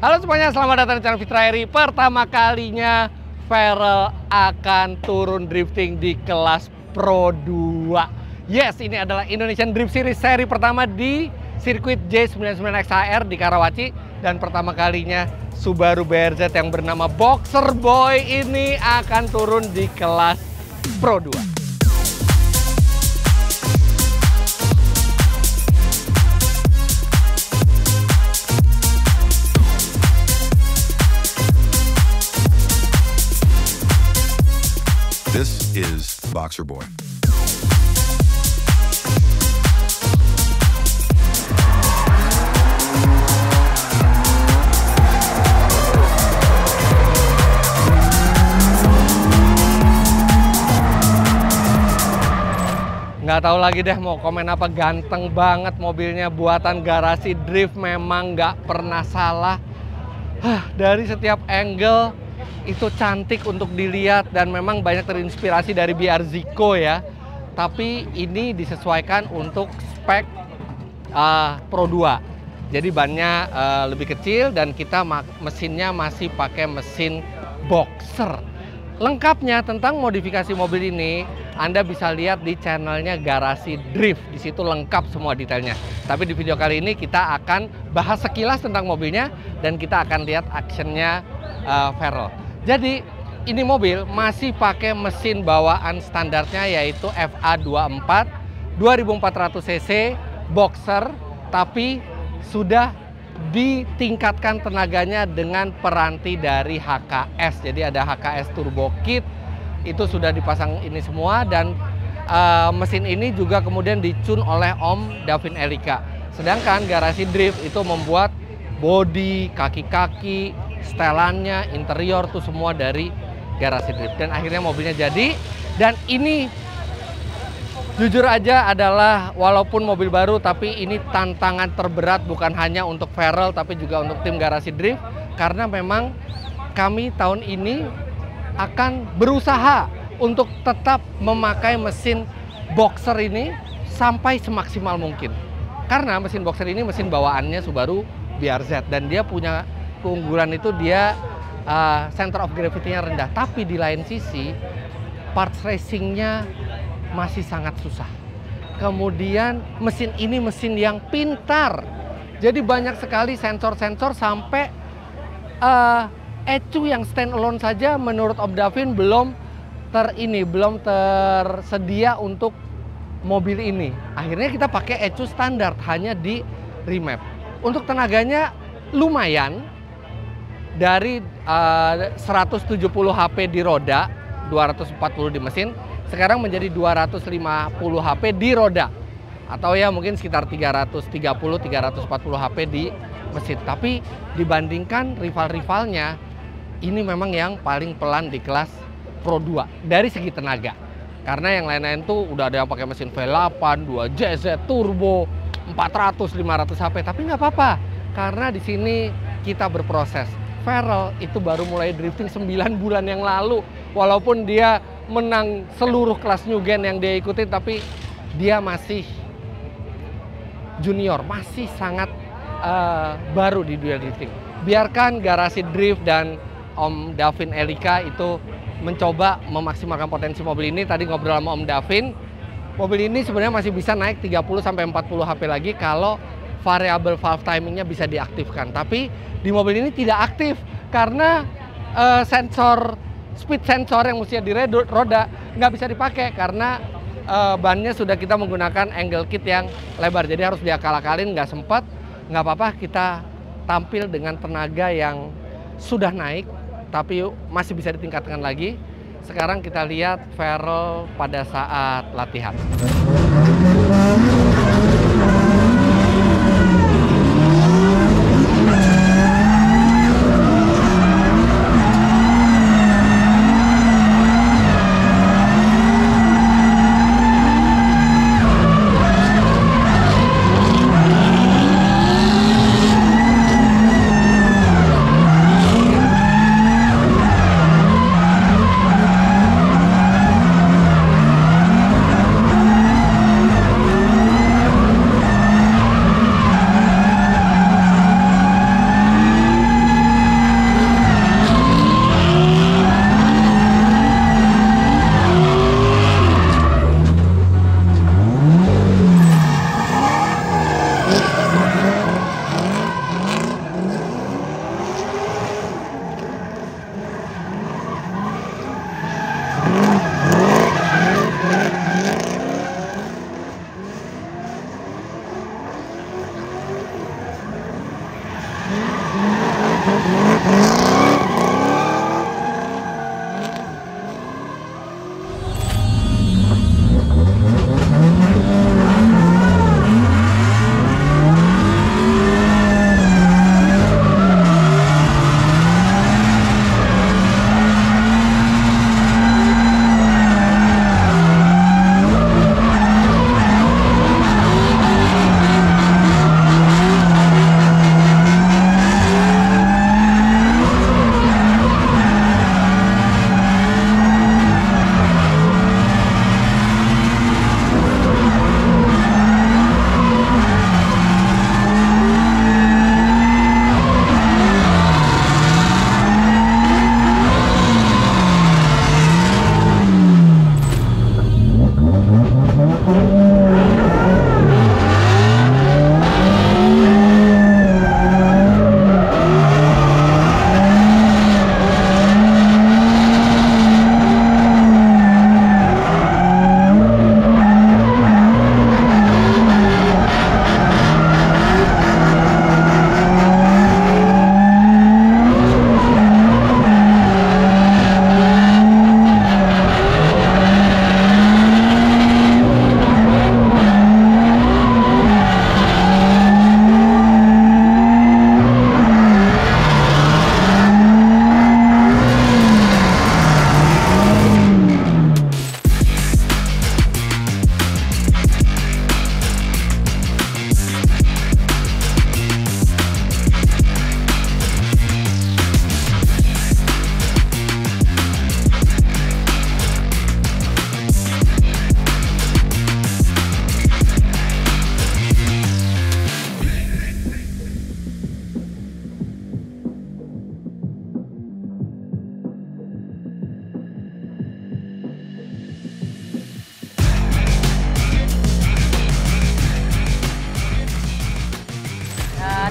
Halo semuanya, selamat datang di channel Fitra Eri. Pertama kalinya Farel akan turun drifting di kelas Pro 2. Yes, ini adalah Indonesian Drift Series seri pertama di sirkuit J99XHR di Karawaci. Dan pertama kalinya Subaru BRZ yang bernama Boxer Boy ini akan turun di kelas Pro 2. This is Boxer Boy. Nggak tahu lagi deh mau komen apa, ganteng banget mobilnya, buatan garasi drift, memang nggak pernah salah. Dari setiap angle itu cantik untuk dilihat dan memang banyak terinspirasi dari BR Zico ya. Tapi ini disesuaikan untuk spek Pro 2. Jadi bannya lebih kecil dan kita mesinnya masih pakai mesin boxer. Lengkapnya tentang modifikasi mobil ini Anda bisa lihat di channelnya Garasi Drift. Di situ lengkap semua detailnya. Tapi di video kali ini kita akan bahas sekilas tentang mobilnya dan kita akan lihat actionnya Farel. Jadi ini mobil masih pakai mesin bawaan standarnya yaitu FA24 2400 cc boxer, tapi sudah ditingkatkan tenaganya dengan peranti dari HKS. Jadi ada HKS Turbo Kit, itu sudah dipasang ini semua, dan mesin ini juga kemudian dicun oleh Om Davin Elika. Sedangkan Garasi Drift itu membuat bodi, kaki-kaki, setelannya, interior tuh semua dari Garasi Drift. Dan akhirnya mobilnya jadi. Dan ini jujur aja adalah walaupun mobil baru, tapi ini tantangan terberat bukan hanya untuk Farel tapi juga untuk tim Garasi Drift. Karena memang kami tahun ini akan berusaha untuk tetap memakai mesin boxer ini sampai semaksimal mungkin. Karena mesin boxer ini mesin bawaannya Subaru BRZ dan dia punya keunggulan itu dia center of gravity-nya rendah. Tapi di lain sisi parts racing-nya masih sangat susah. Kemudian mesin ini mesin yang pintar. Jadi banyak sekali sensor-sensor sampai ECU yang stand alone saja menurut Om Davin belum tersedia untuk mobil ini. Akhirnya kita pakai ECU standar hanya di remap. Untuk tenaganya lumayan, dari 170 HP di roda, 240 di mesin, sekarang menjadi 250 HP di roda. Atau ya mungkin sekitar 330-340 HP di mesin. Tapi dibandingkan rival-rivalnya, ini memang yang paling pelan di kelas Pro 2 dari segi tenaga. Karena yang lain-lain tuh udah ada yang pakai mesin V8, 2JZ, turbo, 400-500 HP. Tapi nggak apa-apa, karena di sini kita berproses. Farel itu baru mulai drifting 9 bulan yang lalu. Walaupun dia menang seluruh kelas New Gen yang dia ikutin, tapi dia masih junior, masih sangat baru di dunia drifting. Biarkan Garasi Drift dan Om Davin Elika itu mencoba memaksimalkan potensi mobil ini. Tadi ngobrol sama Om Davin, mobil ini sebenarnya masih bisa naik 30-40 HP lagi kalau variabel valve timingnya bisa diaktifkan. Tapi di mobil ini tidak aktif karena sensor speed sensor yang mestinya di roda nggak bisa dipakai karena bannya sudah kita menggunakan angle kit yang lebar. Jadi harus diakal-akalin, nggak sempat. Nggak apa-apa, kita tampil dengan tenaga yang sudah naik tapi masih bisa ditingkatkan lagi. Sekarang kita lihat Farel pada saat latihan.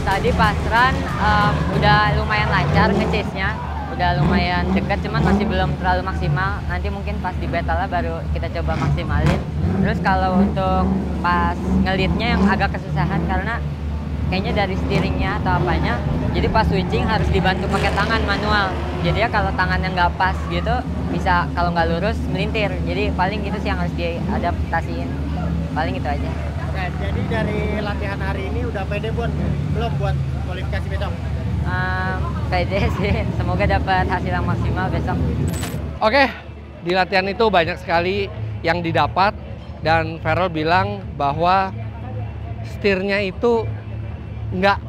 Tadi pas run udah lumayan lancar nge-chase-nya, udah lumayan deket, cuman masih belum terlalu maksimal. Nanti mungkin pas di battle baru kita coba maksimalin. Terus kalau untuk pas ngelitnya yang agak kesusahan karena kayaknya dari steeringnya atau apanya, jadi pas switching harus dibantu pakai tangan manual. Jadi ya kalau tangannya nggak pas gitu, bisa kalau nggak lurus melintir. Jadi paling gitu sih yang harus diadaptasiin. Paling itu aja. Nah, jadi dari latihan hari ini udah pede belum buat kualifikasi besok? Pede sih, semoga dapat hasil yang maksimal besok. Oke, di latihan itu banyak sekali yang didapat dan Farel bilang bahwa setirnya itu nggak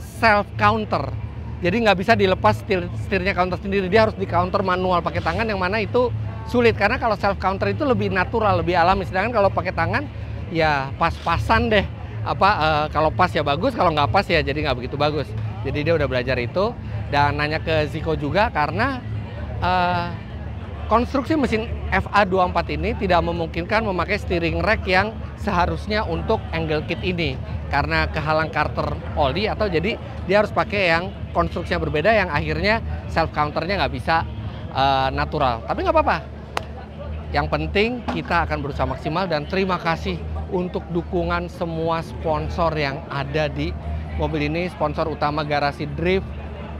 self counter. Jadi nggak bisa dilepas setirnya counter sendiri, dia harus di counter manual pakai tangan, yang mana itu sulit karena kalau self counter itu lebih natural, lebih alami. Sedangkan kalau pakai tangan ya pas-pasan deh. Kalau pas ya bagus, kalau nggak pas ya jadi nggak begitu bagus. Jadi dia udah belajar itu dan nanya ke Zico juga karena konstruksi mesin FA24 ini tidak memungkinkan memakai steering rack yang seharusnya untuk angle kit ini karena kehalang Carter oli, atau jadi dia harus pakai yang konstruksinya berbeda yang akhirnya self counternya nggak bisa natural. Tapi nggak apa-apa. Yang penting kita akan berusaha maksimal dan terima kasih untuk dukungan semua sponsor yang ada di mobil ini. Sponsor utama Garasi Drift,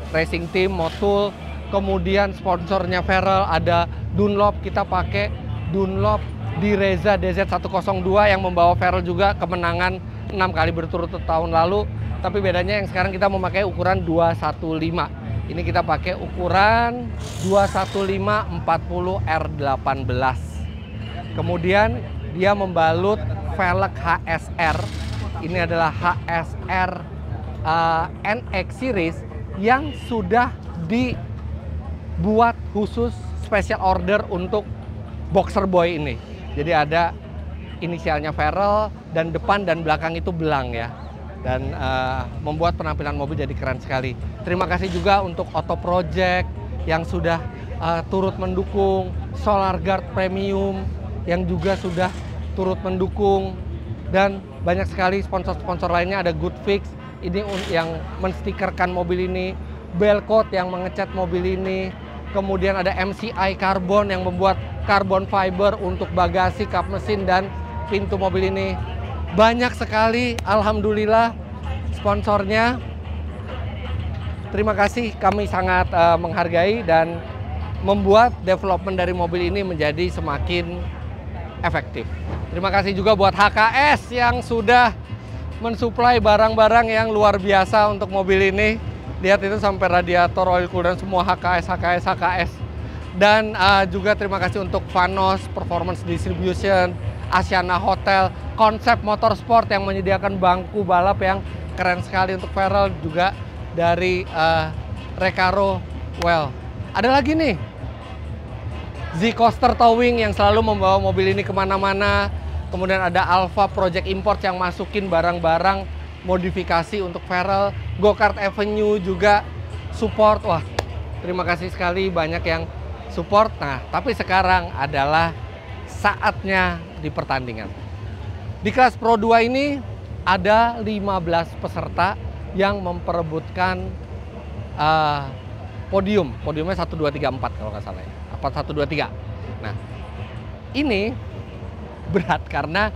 Racing Team, Motul, kemudian sponsornya Farel ada Dunlop. Kita pakai Dunlop di Reza DZ102 yang membawa Farel juga kemenangan 6 kali berturut-turut tahun lalu. Tapi bedanya yang sekarang kita memakai ukuran 215. Ini kita pakai ukuran 215 40 R18. Kemudian dia membalut velg HSR. Ini adalah HSR NX series yang sudah dibuat khusus special order untuk Boxer Boy ini. Jadi ada inisialnya Farel dan depan dan belakang itu belang ya. Dan membuat penampilan mobil jadi keren sekali. Terima kasih juga untuk Auto Project yang sudah turut mendukung, Solar Guard Premium yang juga sudah turut mendukung, dan banyak sekali sponsor-sponsor lainnya. Ada Good Fix ini yang menstikerkan mobil ini, Belcoat yang mengecat mobil ini, kemudian ada MCI Carbon yang membuat carbon fiber untuk bagasi, kap mesin, dan pintu mobil ini. Banyak sekali, alhamdulillah, sponsornya. terima kasih, kami sangat menghargai dan membuat development dari mobil ini menjadi semakin efektif. Terima kasih juga buat HKS yang sudah mensuplai barang-barang yang luar biasa untuk mobil ini. Lihat itu sampai radiator, oil cooler, semua HKS. Dan juga terima kasih untuk Vanos, Performance Distribution, Asiana Hotel, Konsep Motorsport yang menyediakan bangku balap yang keren sekali untuk Farel, juga dari Recaro. Well, ada lagi nih, Z-Coaster Towing yang selalu membawa mobil ini kemana-mana. Kemudian ada Alfa Project Import yang masukin barang-barang modifikasi untuk Farel. Go-Kart Avenue juga support. Wah, terima kasih sekali banyak yang support. Nah, tapi sekarang adalah saatnya di pertandingan. Di kelas Pro 2 ini ada 15 peserta yang memperebutkan podium. Podiumnya 1, 2, 3, 4 kalau nggak salah ya. 1, 2, 3. Nah, ini berat karena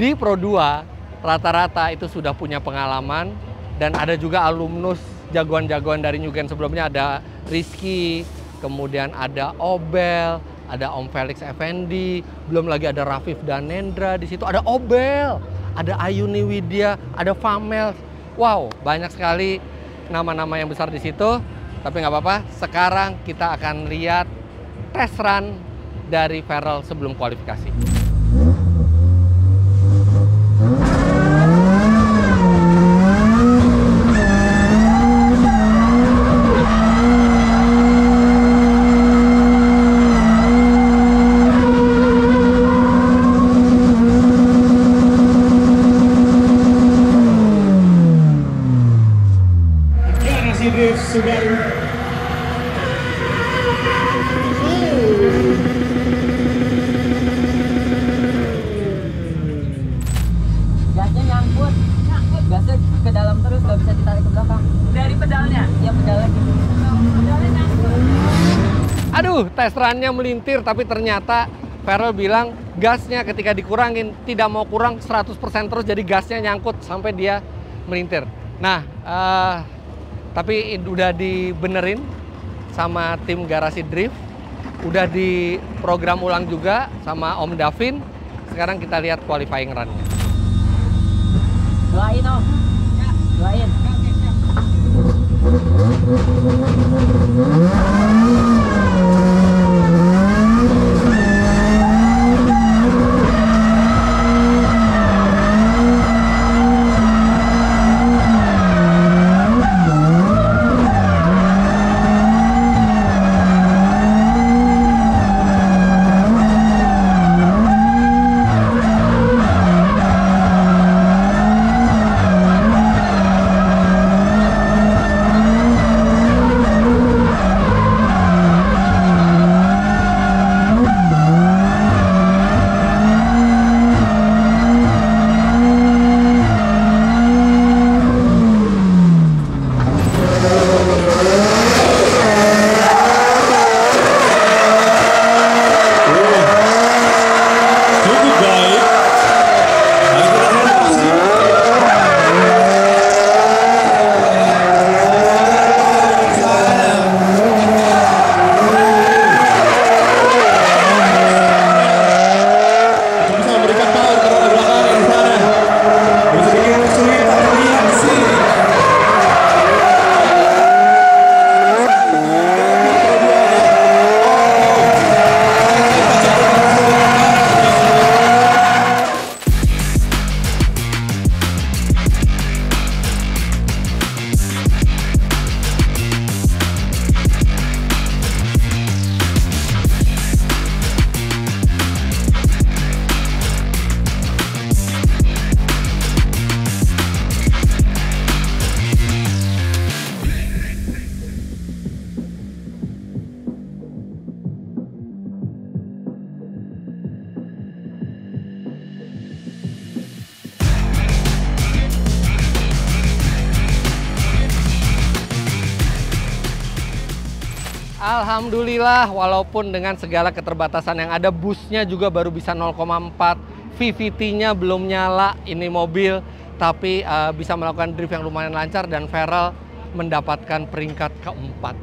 di Pro 2 rata-rata itu sudah punya pengalaman dan ada juga alumnus jagoan-jagoan dari New Gen sebelumnya. Ada Rizky, kemudian ada Obel, ada Om Felix Effendi, belum lagi ada Rafif dan Nendra di situ, ada Obel, ada Ayuni Widya, ada Famel. Wow, banyak sekali nama-nama yang besar di situ. Tapi nggak apa-apa, sekarang kita akan lihat test run dari Farel sebelum kualifikasi. Gasnya nyangkut, gasnya ke dalam terus, nggak bisa ditarik ke belakang. Dari pedalnya? Iya, pedalnya gitu. Pedalnya nyangkut. Aduh, tes run-nya melintir, tapi ternyata Farel bilang gasnya ketika dikurangin tidak mau kurang 100% terus, jadi gasnya nyangkut sampai dia melintir. Nah, tapi udah dibenerin sama tim Garasi Drift, udah diprogram ulang juga sama Om Davin. Sekarang kita lihat qualifying run-nya. Doain Om. Ya. Doain. Alhamdulillah, walaupun dengan segala keterbatasan yang ada, busnya juga baru bisa 0,4, VVT-nya belum nyala ini mobil, tapi bisa melakukan drift yang lumayan lancar dan Farel mendapatkan peringkat keempat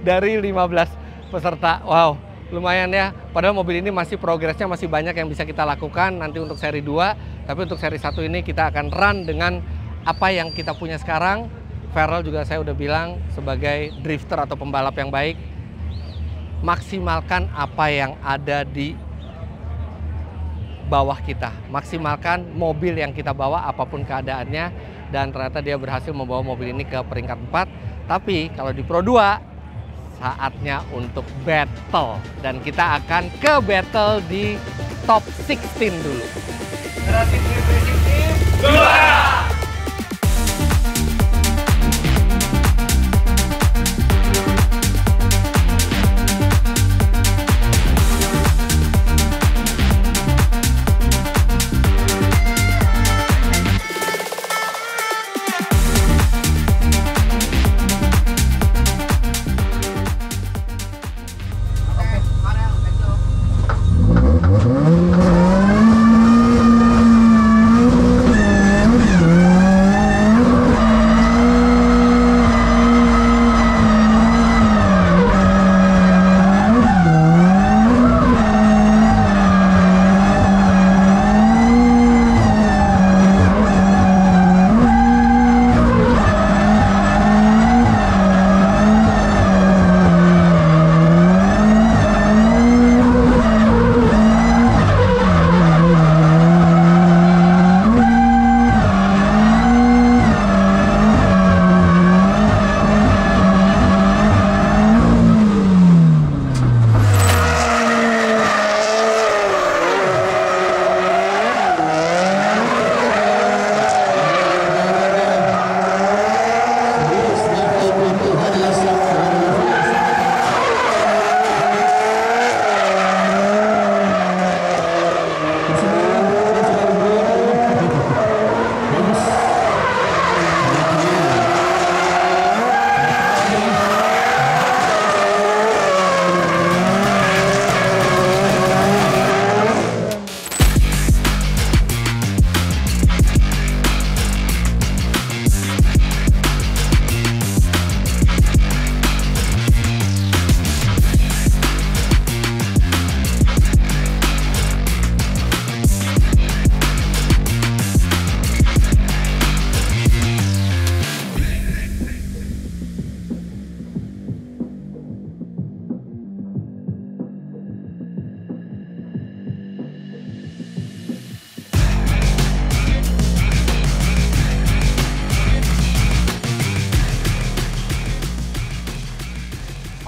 dari 15 peserta. Wow, lumayan ya. Padahal mobil ini masih progresnya masih banyak yang bisa kita lakukan nanti untuk seri 2. Tapi untuk seri 1 ini kita akan run dengan apa yang kita punya sekarang. Farel juga saya udah bilang sebagai drifter atau pembalap yang baik, maksimalkan apa yang ada di bawah kita. Maksimalkan mobil yang kita bawa apapun keadaannya. Dan ternyata dia berhasil membawa mobil ini ke peringkat 4. Tapi kalau di Pro 2, saatnya untuk battle. Dan kita akan ke battle di top 16 dulu. Generasi Drift Racing Team 2!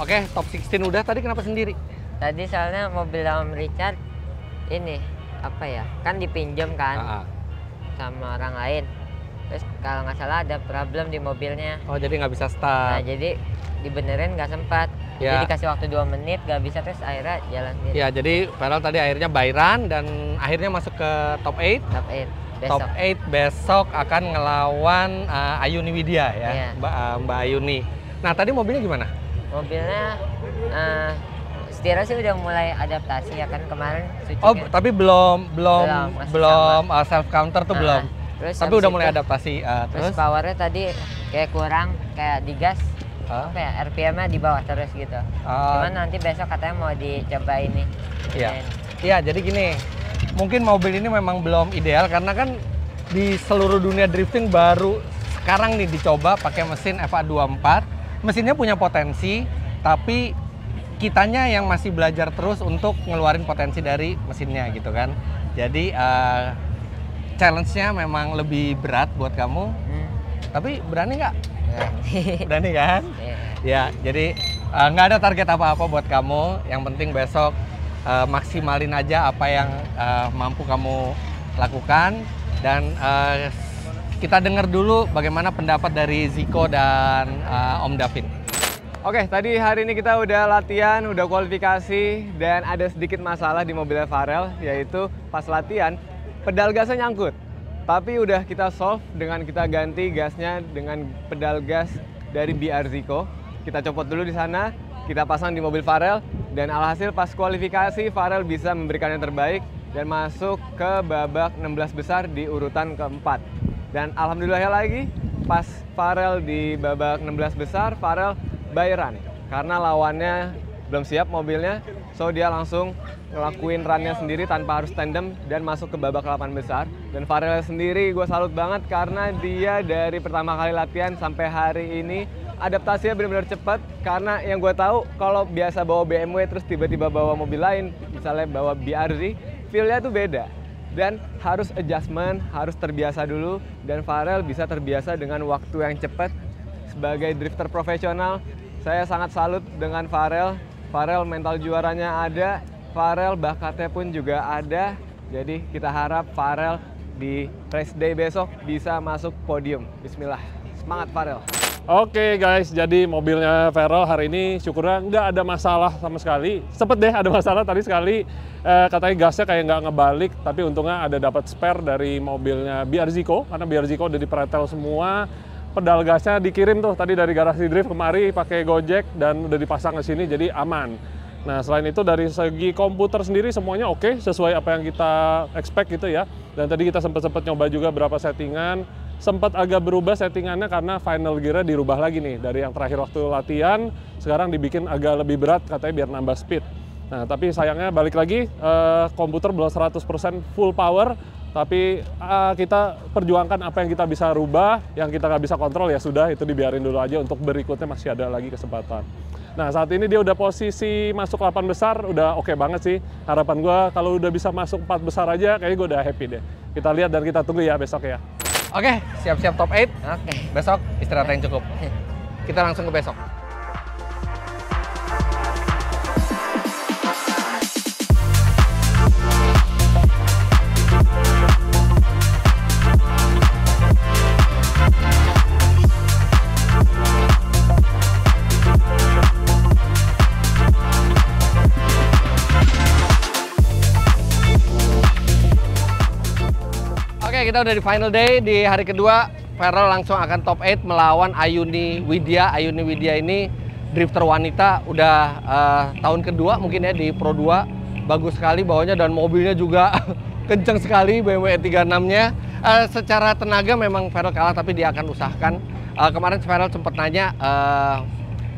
Oke, top 16 udah. Tadi kenapa sendiri? Tadi soalnya mobil Om Richard ini apa ya? Kan dipinjam kan sama orang lain. Terus kalau nggak salah ada problem di mobilnya. Oh, jadi nggak bisa Nah, start. jadi dibenerin nggak sempat. Ya. Jadi dikasih waktu 2 menit nggak bisa, terus akhirnya jalan sendiri. Ya, jadi Farel tadi akhirnya by run dan akhirnya masuk ke top 8. Top 8 besok. Top 8 besok akan ngelawan Ayuni Widya ya, Iya. Mbak Ayuni. Nah, tadi mobilnya gimana? Mobilnya setirnya sih udah mulai adaptasi ya kan kemarin. Oh, tapi belum masih self counter tuh belum. Terus Tapi udah mulai adaptasi. Terus powernya tadi kayak kurang, kayak digas apa ya, RPM-nya di bawah terus gitu. Cuman nanti besok katanya mau dicoba ini. Iya. Iya, jadi gini. Mungkin mobil ini memang belum ideal karena kan di seluruh dunia drifting baru sekarang nih dicoba pakai mesin FA24. Mesinnya punya potensi, tapi kitanya yang masih belajar terus untuk ngeluarin potensi dari mesinnya gitu kan. Jadi challenge-nya memang lebih berat buat kamu. Tapi berani nggak? Berani kan? Ya, jadi nggak ada target apa-apa buat kamu. Yang penting besok maksimalin aja apa yang mampu kamu lakukan. Dan kita dengar dulu bagaimana pendapat dari Ziko dan Om Davin. Oke, tadi hari ini kita udah latihan, udah kualifikasi, dan ada sedikit masalah di mobilnya Farel, yaitu pas latihan, pedal gasnya nyangkut. Tapi udah kita solve dengan kita ganti gasnya dengan pedal gas dari BR Ziko. Kita copot dulu di sana, kita pasang di mobil Farel, dan alhasil pas kualifikasi Farel bisa memberikan yang terbaik dan masuk ke babak 16 besar di urutan keempat. Dan alhamdulillah lagi, pas Farel di babak 16 besar, Farel by run. Karena lawannya belum siap mobilnya, so dia langsung ngelakuin runnya sendiri tanpa harus tandem dan masuk ke babak 8 besar. Dan Farel sendiri gue salut banget karena dia dari pertama kali latihan sampai hari ini adaptasinya benar-benar cepat. Karena yang gue tahu kalau biasa bawa BMW terus tiba-tiba bawa mobil lain, misalnya bawa BRZ, feel-nya tuh beda. Dan harus adjustment, harus terbiasa dulu. Dan Farel bisa terbiasa dengan waktu yang cepat. Sebagai drifter profesional, saya sangat salut dengan Farel. Farel mental juaranya ada, Farel bakatnya pun juga ada. Jadi kita harap Farel di race day besok bisa masuk podium. Bismillah, semangat Farel. Oke guys, jadi mobilnya Farel hari ini syukurnya nggak ada masalah sama sekali. Sempet deh ada masalah tadi sekali, katanya gasnya kayak nggak ngebalik, tapi untungnya ada dapat spare dari mobilnya BRZ-Co, karena BRZ-Co udah dipretel semua. Pedal gasnya dikirim tuh tadi dari garasi drift kemari pakai Gojek dan udah dipasang ke sini, jadi aman. Nah selain itu dari segi komputer sendiri semuanya oke, sesuai apa yang kita expect gitu ya. Dan tadi kita sempat nyoba juga berapa settingan, sempat agak berubah settingannya karena final gear-nya dirubah lagi nih. Dari yang terakhir waktu latihan, sekarang dibikin agak lebih berat katanya biar nambah speed. Nah tapi sayangnya balik lagi, komputer belum 100% full power, tapi kita perjuangkan apa yang kita bisa rubah, yang kita nggak bisa kontrol ya sudah, itu dibiarin dulu aja, untuk berikutnya masih ada lagi kesempatan. Nah saat ini dia udah posisi masuk 8 besar, udah oke banget sih. Harapan gue kalau udah bisa masuk 4 besar aja, kayaknya gue udah happy deh. Kita lihat dan kita tunggu ya besok ya. Oke, siap-siap top 8. Oke. Besok istirahat yang cukup. Kita langsung ke besok. Oke, kita udah di final day. Di hari kedua, Farel langsung akan top 8 melawan Ayuni Widya. Ayuni Widya ini drifter wanita, udah tahun kedua mungkin ya di Pro 2. Bagus sekali bawanya dan mobilnya juga kenceng sekali, BMW E36-nya. Secara tenaga memang Farel kalah, tapi dia akan usahakan. Kemarin Farel sempat nanya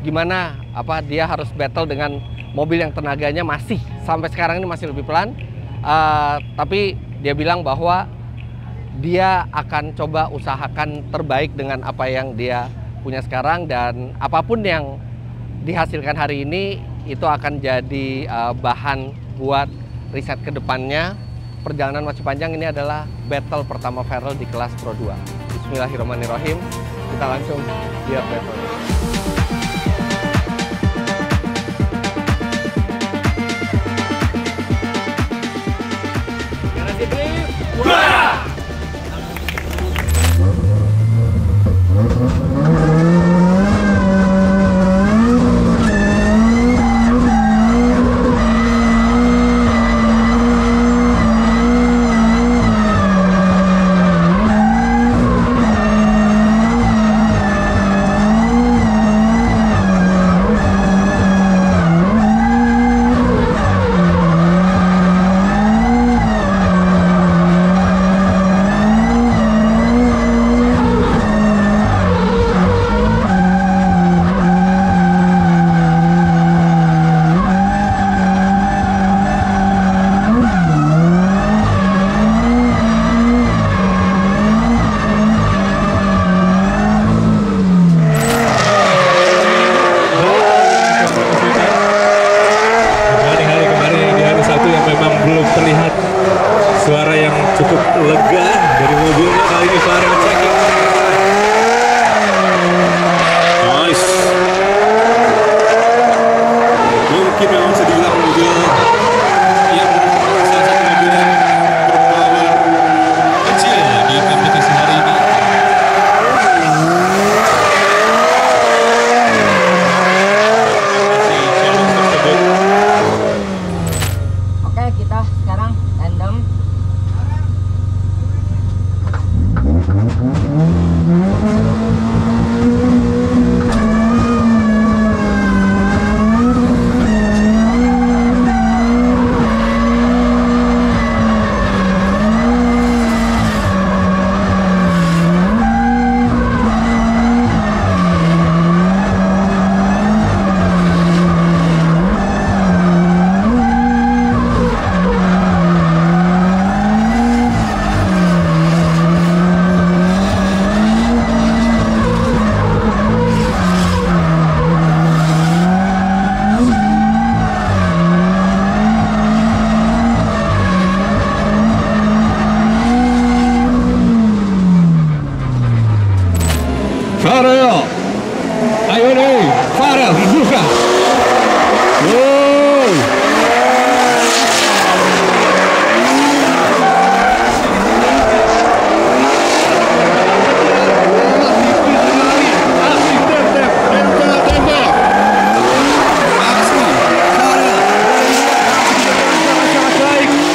gimana dia harus battle dengan mobil yang tenaganya masih sampai sekarang ini masih lebih pelan. Tapi dia bilang bahwa dia akan coba usahakan terbaik dengan apa yang dia punya sekarang, dan apapun yang dihasilkan hari ini itu akan jadi bahan buat riset ke depannya. Perjalanan masih panjang, ini adalah battle pertama Farel di kelas Pro 2. Bismillahirrahmanirrahim, kita langsung lihat battle. Garasi drift, Ayo nih, Farel, buka. Wow.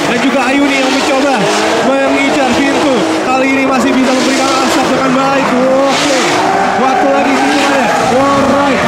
Dan juga Ayuni yang mencoba mengincar pintu. Kali ini masih bisa memberikan asap dengan baik. Oke, waktu lagi semuanya. Alright.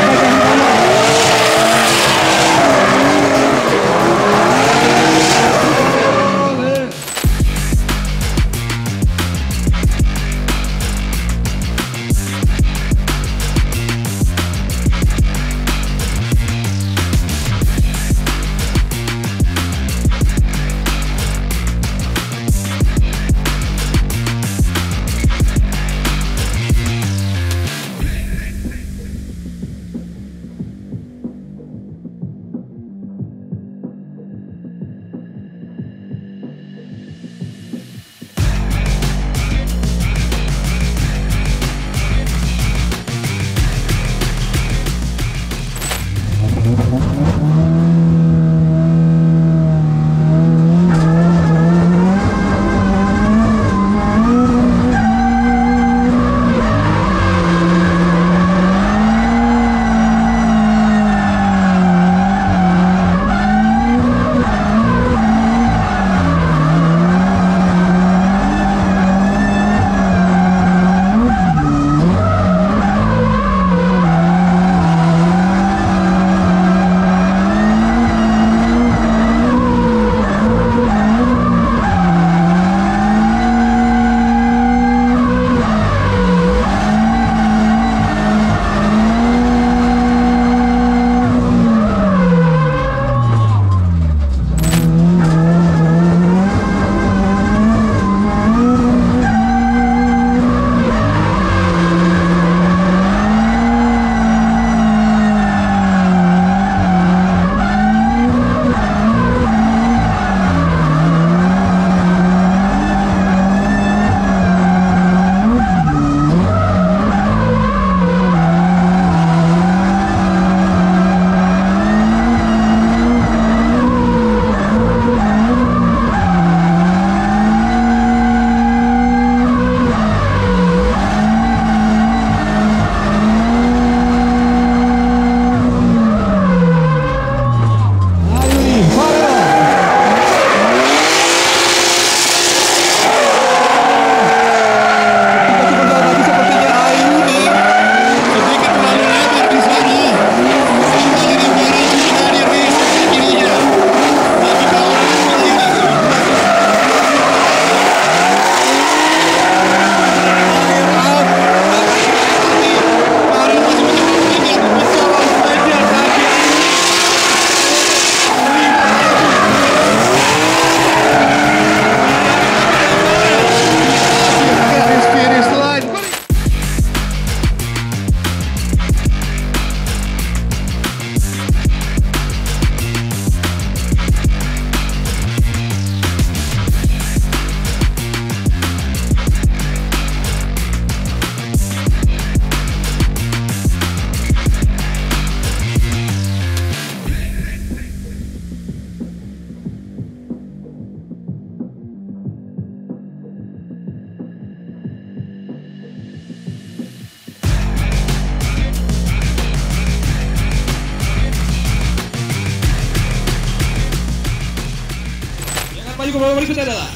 Maju ke babak berikutnya adalah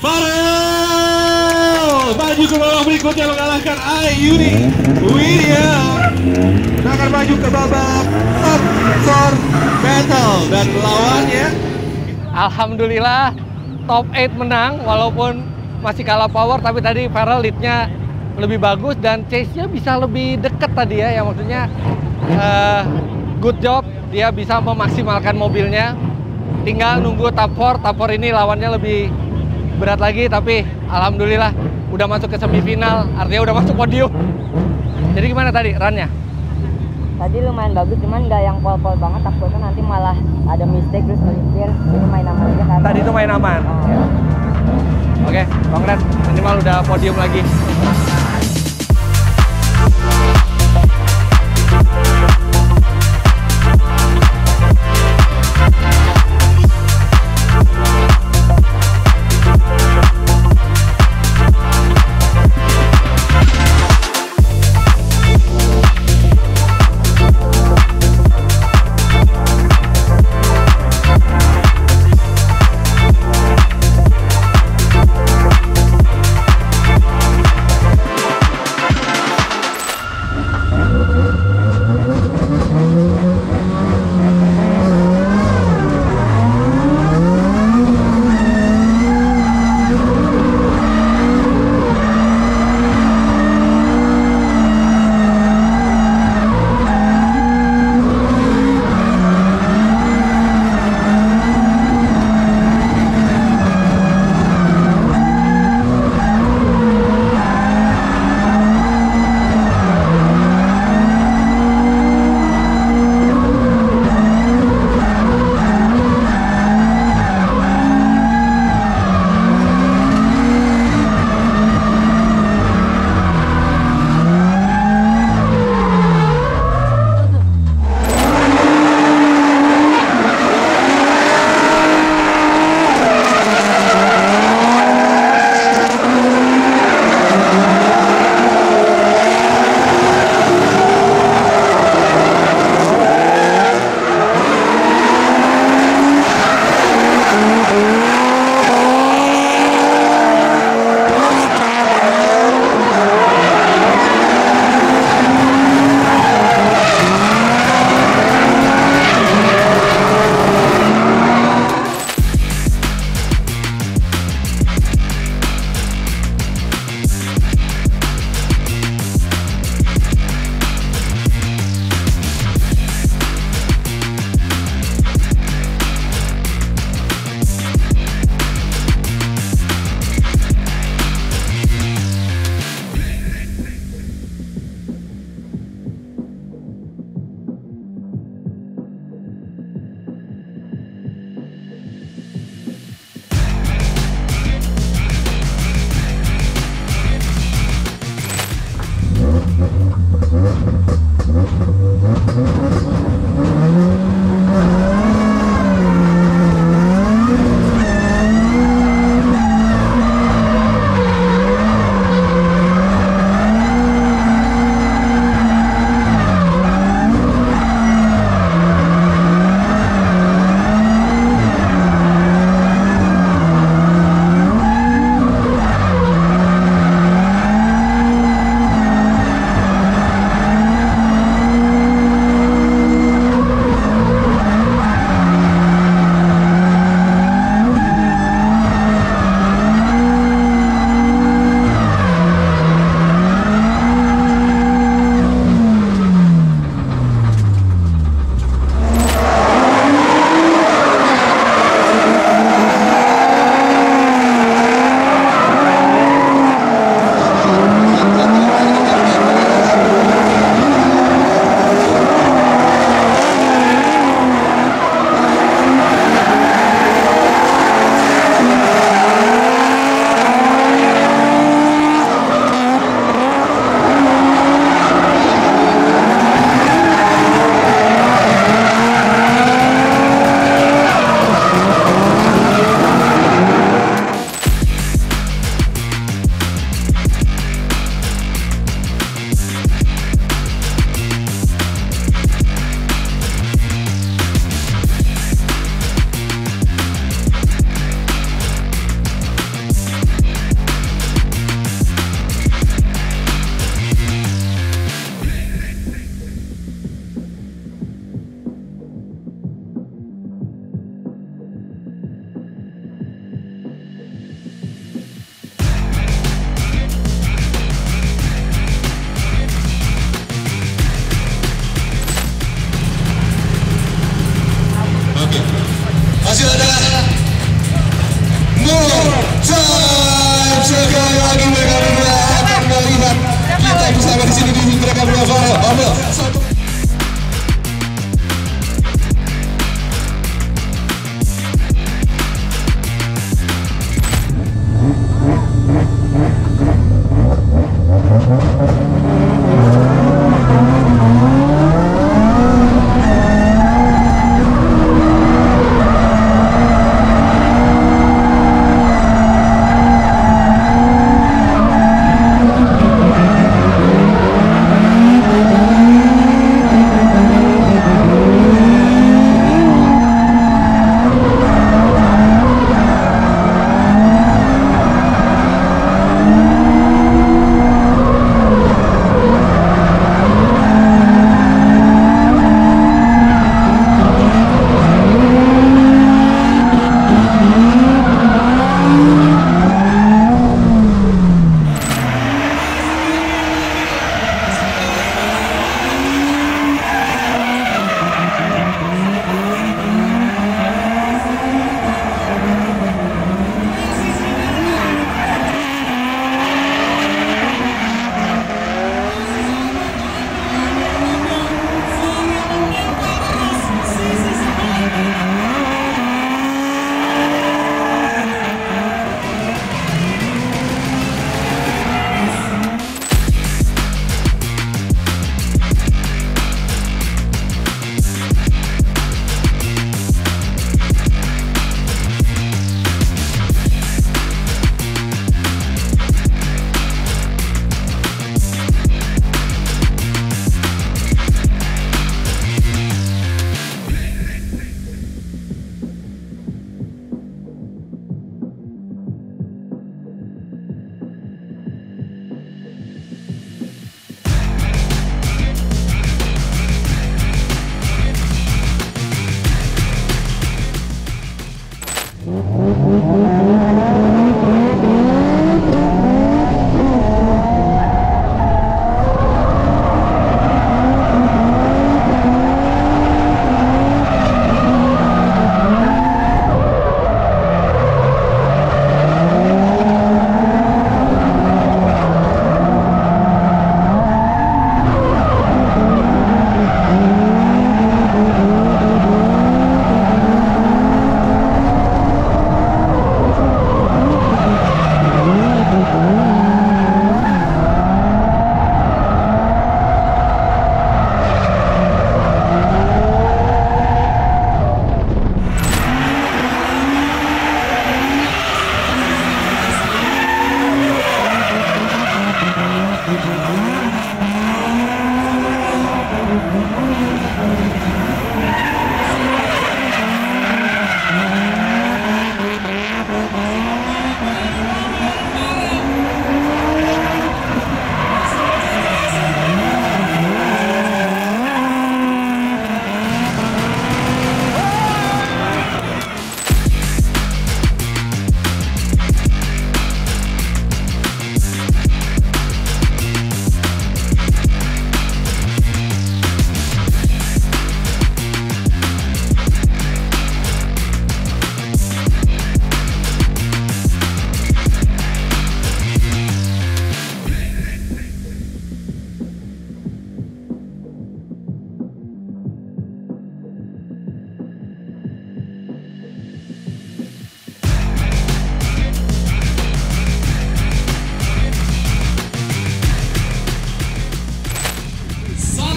Farel. Maju ke babak berikutnya mengalahkan Ayuni William. Dan akan maju ke babak top battle dan lawannya. Alhamdulillah top 8 menang walaupun masih kalah power, tapi tadi Farel leadnya lebih bagus dan chase-nya bisa lebih dekat tadi ya, yang maksudnya good job, dia bisa memaksimalkan mobilnya. Tinggal nunggu top 4 ini lawannya lebih berat lagi, tapi alhamdulillah udah masuk ke semifinal, artinya udah masuk podium. Jadi gimana tadi run-nya? Tadi lumayan bagus, cuman nggak yang pol-pol banget, takutnya nanti malah ada mistake terus melipir. Ini main aman aja kan? Tadi itu main aman. Oh. Ya. Oke, congrats, minimal udah podium lagi.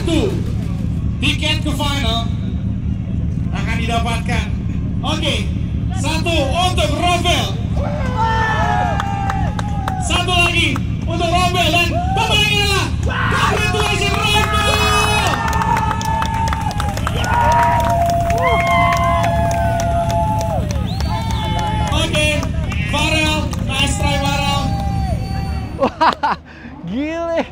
satu tiket ke final akan didapatkan. Oke, satu untuk Robel, satu lagi untuk Robel, dan pemenangnya adalah congratulations Robel. Oke, Farel, nice try Farel. Wah, gile.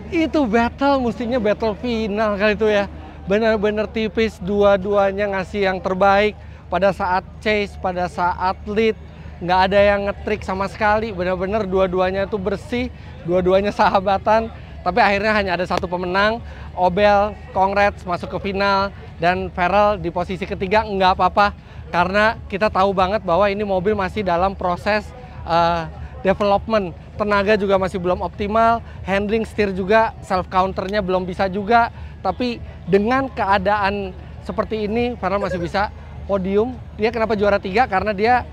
Itu battle, mestinya battle final kali itu ya. Benar-benar tipis, dua-duanya ngasih yang terbaik pada saat chase, pada saat lead. Nggak ada yang ngetrik sama sekali, benar-benar dua-duanya itu bersih, dua-duanya sahabatan. Tapi akhirnya hanya ada satu pemenang, Obel, congrats masuk ke final. Dan Farel di posisi ketiga, nggak apa-apa. Karena kita tahu banget bahwa ini mobil masih dalam proses development. Tenaga juga masih belum optimal, handling setir juga, self counternya belum bisa juga. Tapi dengan keadaan seperti ini, Farel masih bisa podium. Dia kenapa juara 3? Karena dia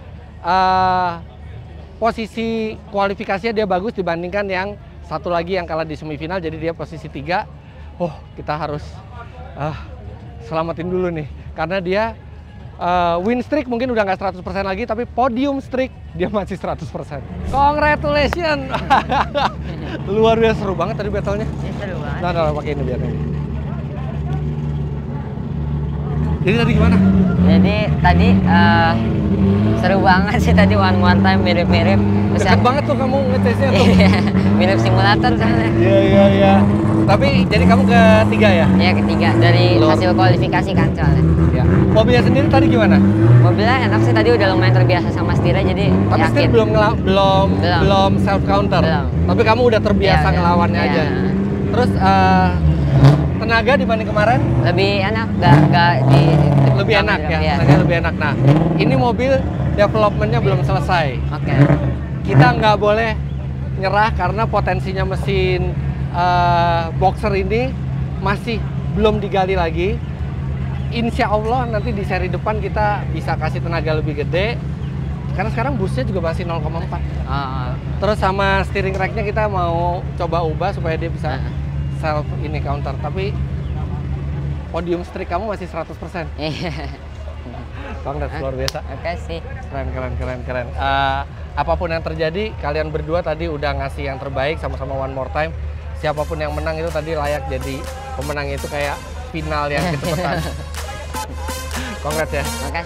posisi kualifikasinya dia bagus dibandingkan yang satu lagi yang kalah di semifinal. Jadi dia posisi 3. Oh, kita harus selamatin dulu nih. Karena dia win streak mungkin udah nggak 100% lagi, tapi podium streak dia masih 100%. Congratulations! Luar biasa, seru banget tadi battle-nya. Seru banget. Nah, pakai ini biar ini. Jadi tadi gimana? Jadi tadi seru banget sih tadi, one more time mirip-mirip. Dekat banget tuh kamu ngetesnya tuh. Mirip simulator soalnya. Iya. Tapi jadi kamu ketiga ya? Iya, ketiga dari hasil kualifikasi kan soalnya. Ya. Mobilnya sendiri tadi gimana? Mobilnya enak sih, tadi udah lumayan terbiasa sama setirnya, jadi Tapi yakin. setir belum self counter. Belum. Tapi kamu udah terbiasa Iya, ngelawannya iya. aja. Terus tenaga dibanding kemarin Lebih enak, nggak di lebih enak ya. Iya. Tenaga lebih enak. Nah, ini mobil developmentnya belum selesai. Oke. Kita nggak boleh nyerah karena potensinya mesin boxer ini masih belum digali lagi. Insya Allah nanti di seri depan kita bisa kasih tenaga lebih gede. Karena sekarang busnya juga masih 0,4. Terus sama steering racknya kita mau coba ubah supaya dia bisa self ini counter. Tapi podium streak kamu masih 100%. Iya. Congrats, luar biasa. Oke sih. Keren. Apapun yang terjadi, kalian berdua tadi udah ngasih yang terbaik sama-sama one more time. Siapapun yang menang itu tadi layak jadi pemenang, itu kayak final yang kecepatan. Congrats ya. Oke.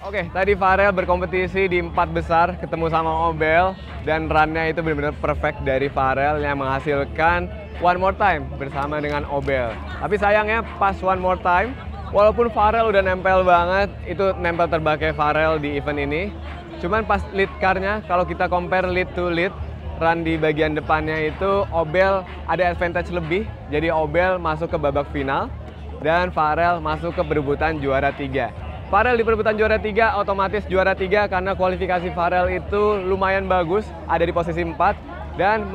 Oke, tadi Farel berkompetisi di 4 besar, ketemu sama Obel, dan run-nya itu benar-benar perfect dari Farel yang menghasilkan one more time bersama dengan Obel. Tapi sayangnya pas one more time, walaupun Farel udah nempel banget, itu nempel terbaik Farel di event ini. Cuman pas lead car-nya, kalau kita compare lead to lead, run di bagian depannya itu Obel ada advantage lebih, jadi Obel masuk ke babak final, dan Farel masuk ke perebutan juara 3. Farel di perebutan juara 3 otomatis juara 3 karena kualifikasi Farel itu lumayan bagus, ada di posisi 4 dan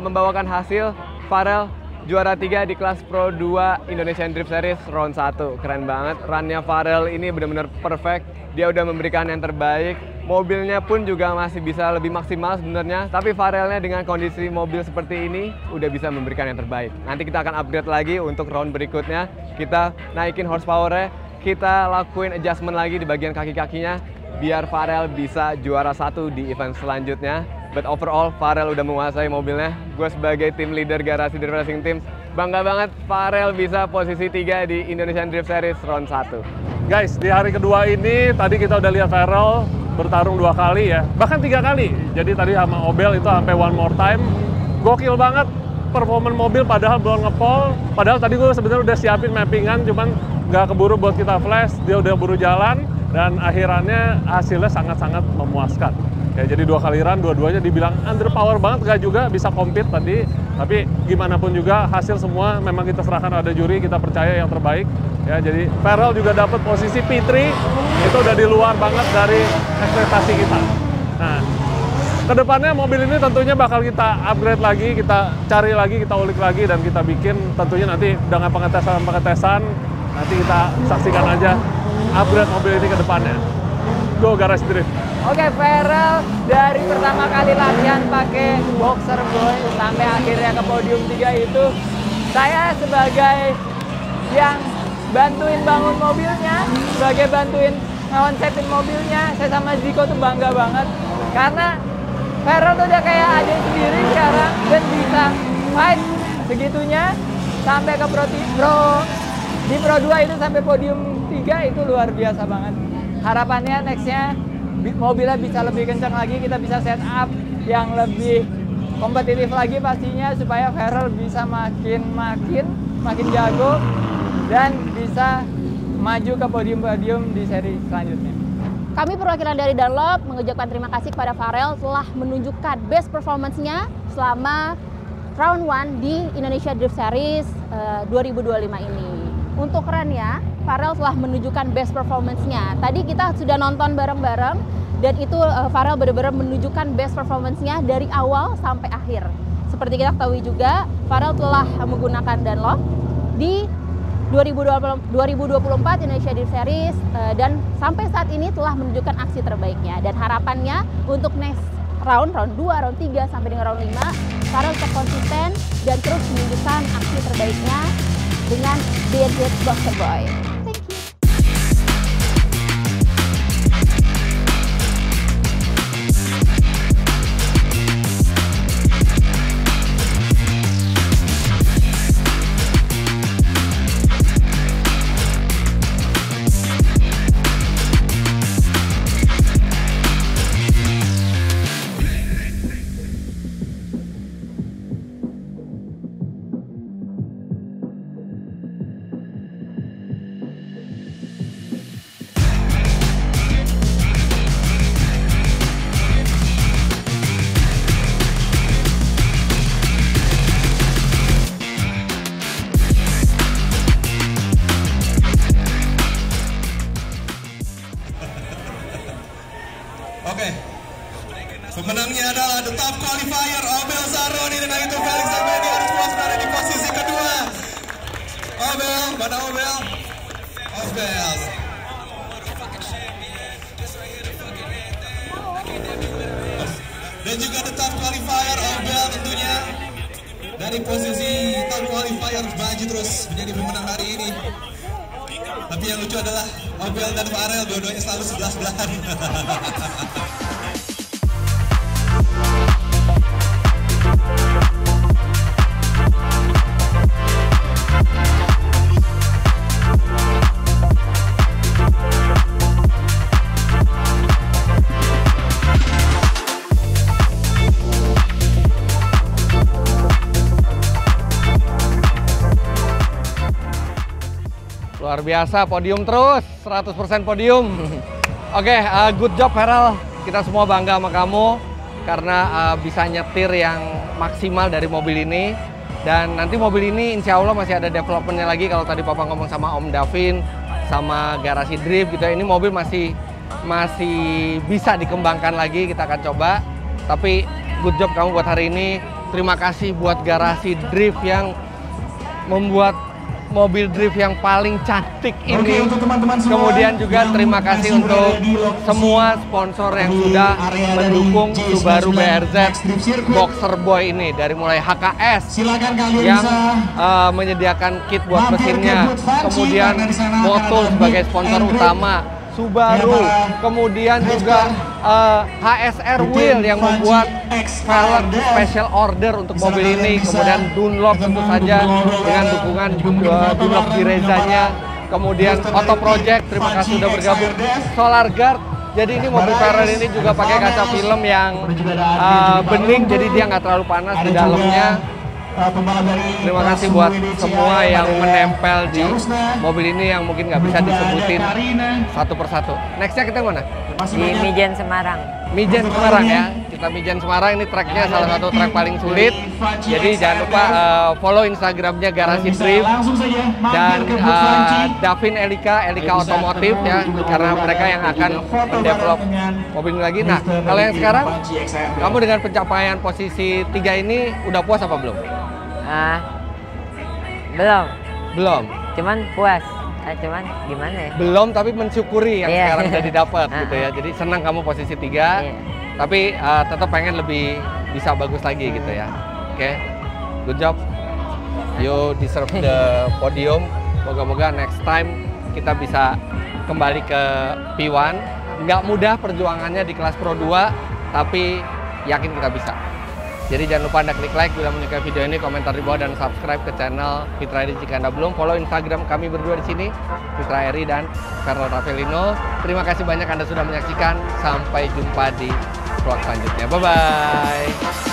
membawakan hasil Farel juara 3 di kelas Pro 2 Indonesian Drift Series round 1. Keren banget, run-nya Farel ini benar-benar perfect. Dia udah memberikan yang terbaik. Mobilnya pun juga masih bisa lebih maksimal sebenarnya, tapi Farelnya dengan kondisi mobil seperti ini udah bisa memberikan yang terbaik. Nanti kita akan upgrade lagi untuk round berikutnya. Kita naikin horsepower-nya, kita lakuin adjustment lagi di bagian kaki-kakinya biar Farel bisa juara 1 di event selanjutnya. But overall, Farel udah menguasai mobilnya. Gue sebagai tim leader garasi Drift Racing Team bangga banget Farel bisa posisi 3 di Indonesian Drift Series round 1. Guys, di hari kedua ini tadi kita udah lihat Farel bertarung 2 kali ya, bahkan 3 kali. Jadi tadi sama Obel itu sampai one more time. Gokil banget performan mobil padahal belum ngepol. Padahal tadi gue sebenarnya udah siapin mappingan, cuman nggak keburu buat kita flash, dia udah buru jalan. dan akhirannya hasilnya sangat-sangat memuaskan. Ya, jadi 2 kali run, dua-duanya dibilang underpower banget, nggak juga bisa compete tadi. Tapi gimana pun juga hasil semua memang kita serahkan ada juri, kita percaya yang terbaik. Ya, jadi Farel juga dapat posisi P3, itu udah di luar banget dari ekspektasi kita. Nah, kedepannya mobil ini tentunya bakal kita upgrade lagi, kita cari lagi, kita ulik lagi, dan kita bikin tentunya nanti dengan pengetesan, nanti kita saksikan aja upgrade mobil ini ke depannya. Go Garage Drift! Oke, Farel dari pertama kali latihan pakai Boxer Boy sampai akhirnya ke podium 3 itu, saya sebagai yang bantuin bangun mobilnya, sebagai bantuin ngonsepin mobilnya, saya sama Ziko tuh bangga banget. Karena Farel tuh udah kayak adik sendiri sekarang dan bisa fight segitunya sampai ke di Pro 2 itu sampai podium 3 itu luar biasa banget. Harapannya nextnya mobilnya bisa lebih kencang lagi, kita bisa set up yang lebih kompetitif lagi pastinya supaya Farel bisa makin jago dan bisa maju ke podium-podium di seri selanjutnya. Kami perwakilan dari Dunlop mengucapkan terima kasih kepada Farel telah menunjukkan best performance-nya selama round 1 di Indonesia Drift Series 2025 ini. Untuk run-nya, Farel telah menunjukkan best performance-nya. Tadi kita sudah nonton bareng-bareng dan itu Farel benar-benar menunjukkan best performance-nya dari awal sampai akhir. Seperti kita ketahui juga, Farel telah menggunakan Dunlop di 2024 Indonesia Drift Series dan sampai saat ini telah menunjukkan aksi terbaiknya. Dan harapannya untuk next round 2, round 3 sampai dengan round 5, Farel tetap konsisten dan terus menunjukkan aksi terbaiknya dengan BNZ Boxer Boy. Thank you. Oke, pemenangnya adalah the top qualifier Obel Zaroni dengan itu Felix Abedi harus puas berada di posisi kedua. Obel, mana Obel? Obel. Dan juga the top qualifier Obel tentunya dari posisi top qualifier maju terus menjadi pemenang hari ini. Tapi yang lucu adalah Obel dan Farel dua-duanya selalu sebelah-sebelahan. Luar biasa, podium terus, 100% podium. Oke, good job Farel. Kita semua bangga sama kamu karena bisa nyetir yang maksimal dari mobil ini. Dan nanti mobil ini insya Allah masih ada developmentnya lagi. Kalau tadi Papa ngomong sama Om Davin, sama Garasi Drift gitu, ini mobil masih bisa dikembangkan lagi. Kita akan coba. Tapi good job kamu buat hari ini. Terima kasih buat Garasi Drift yang membuat mobil drift yang paling cantik ini. Oke, untuk teman-teman semua, kemudian juga terima kasih untuk semua sponsor yang sudah mendukung Subaru BRZ Boxer Boy ini, dari mulai HKS yang menyediakan kit buat mesinnya, kemudian Moto sebagai sponsor utama, Subaru, kemudian juga HSR Wheel yang membuat velg special order untuk mobil ini, kemudian Dunlop tentu saja dengan dukungan Dunlop di Rezanya, kemudian Auto Project, terima kasih sudah bergabung, Solar Guard. Jadi ini mobil Farel ini juga pakai kaca film yang bening, jadi dia nggak terlalu panas di dalamnya. Terima kasih buat semua yang menempel di mobil ini yang mungkin nggak bisa disebutin satu persatu. Nextnya kita mana? Di Mijen Semarang. Mijen Semarang ya. Kita Mijen Semarang, ini tracknya salah satu track paling sulit. Jadi jangan lupa follow Instagramnya Garasi Drift dan Davin Elika Otomotif ya, karena mereka yang akan mendevelop mobil ini lagi. Nah, kalau yang sekarang, kamu dengan pencapaian posisi 3 ini udah puas apa belum? Belum. Belum. Cuman puas. Cuman gimana ya? Belum, tapi mensyukuri yang Iya. sekarang udah didapat gitu ya. Jadi senang kamu posisi 3, tapi tetap pengen lebih bisa bagus lagi gitu ya. Oke, good job. You deserve the podium. Moga-moga next time kita bisa kembali ke P1. Nggak mudah perjuangannya di kelas Pro 2, tapi yakin kita bisa. Jadi jangan lupa Anda klik like bila menyukai video ini, komentar di bawah, dan subscribe ke channel Fitra Eri jika Anda belum. Follow Instagram kami berdua di sini, Fitra Eri dan Fernel Ravelino. Terima kasih banyak Anda sudah menyaksikan. Sampai jumpa di vlog selanjutnya. Bye-bye.